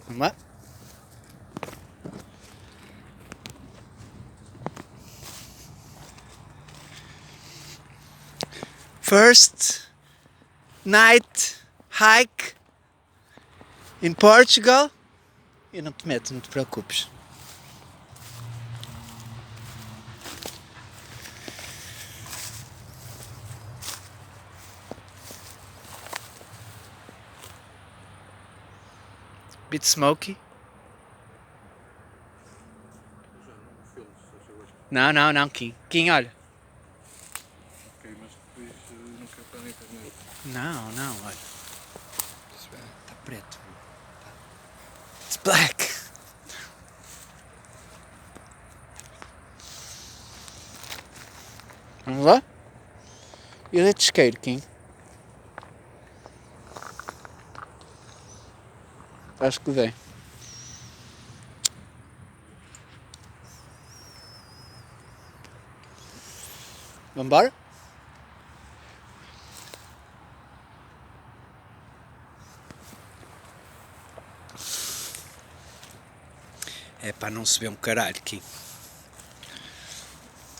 Vamos lá? First night hike in Portugal. Eu não te meto, não te preocupes. Bit smoky. Não, Kim. Kim, olha. Ok, mas depois não quero estar na internet. Não, olha. Está preto. It's black. Vamos lá? Ilha de Isqueiro, Kim. Acho que dei. Vambora? É para não se ver um caralho, Kim.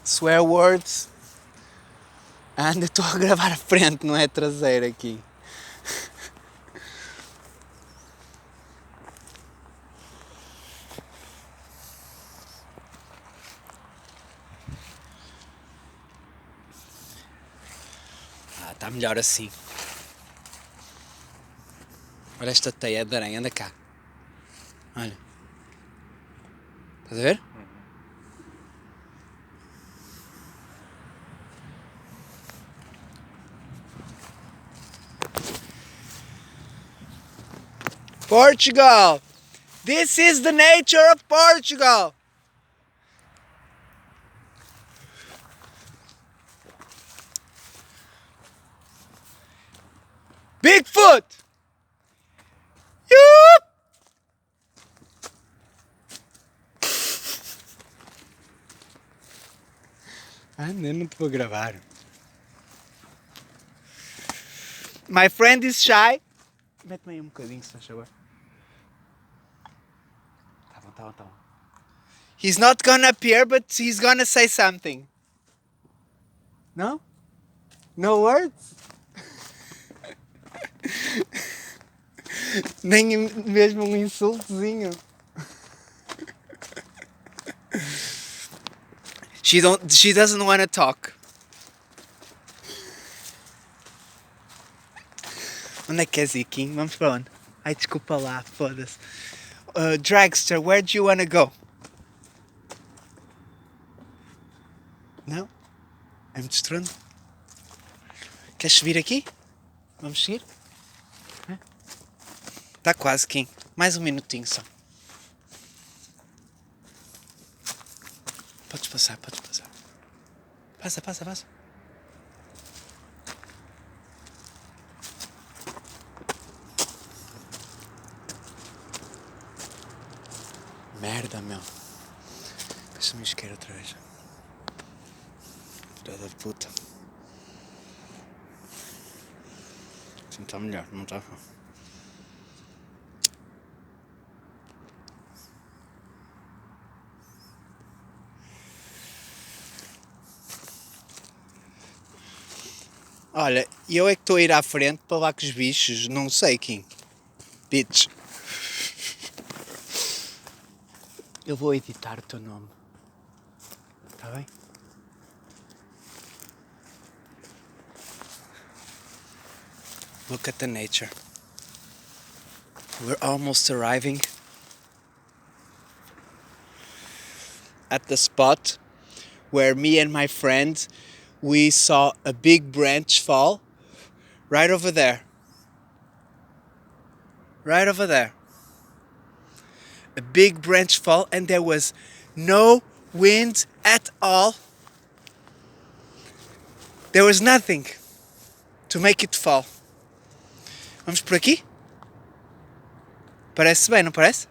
Swear words. Ainda estou a gravar a frente, não é a traseira aqui. Está melhor assim. Olha esta teia de aranha, anda cá. Olha. Estás a ver? Portugal! This is the nature of Portugal! Bigfoot! Yup! Eu não te vou gravar. My friend is shy. Mete-me aí um bocadinho, se faz favor. Tá bom. He's not gonna appear, but he's gonna say something. No? No words? Nem mesmo um insultozinho. She doesn't want to talk. Onde é que queres ir, Kim? Vamos para onde? Ai, desculpa lá, foda-se. Dragster, where do you want to go? Não? É muito estranho. Queres subir aqui? Vamos seguir? Está quase, Kim. Mais um minutinho só. Podes passar. Passa. Merda, meu. Deixa-me isqueiro outra vez. Filha da puta. Assim está melhor, não está? Olha, eu é que estou a ir à frente para lá com os bichos, não sei, Kim. Bitch. Eu vou editar o teu nome. Está bem? Look at the nature. We're almost arriving at the spot where me and my friend, we saw a big branch fall right over there. Right over there. A big branch fall and there was no wind at all. There was nothing to make it fall. Vamos por aqui? Parece bem, não parece?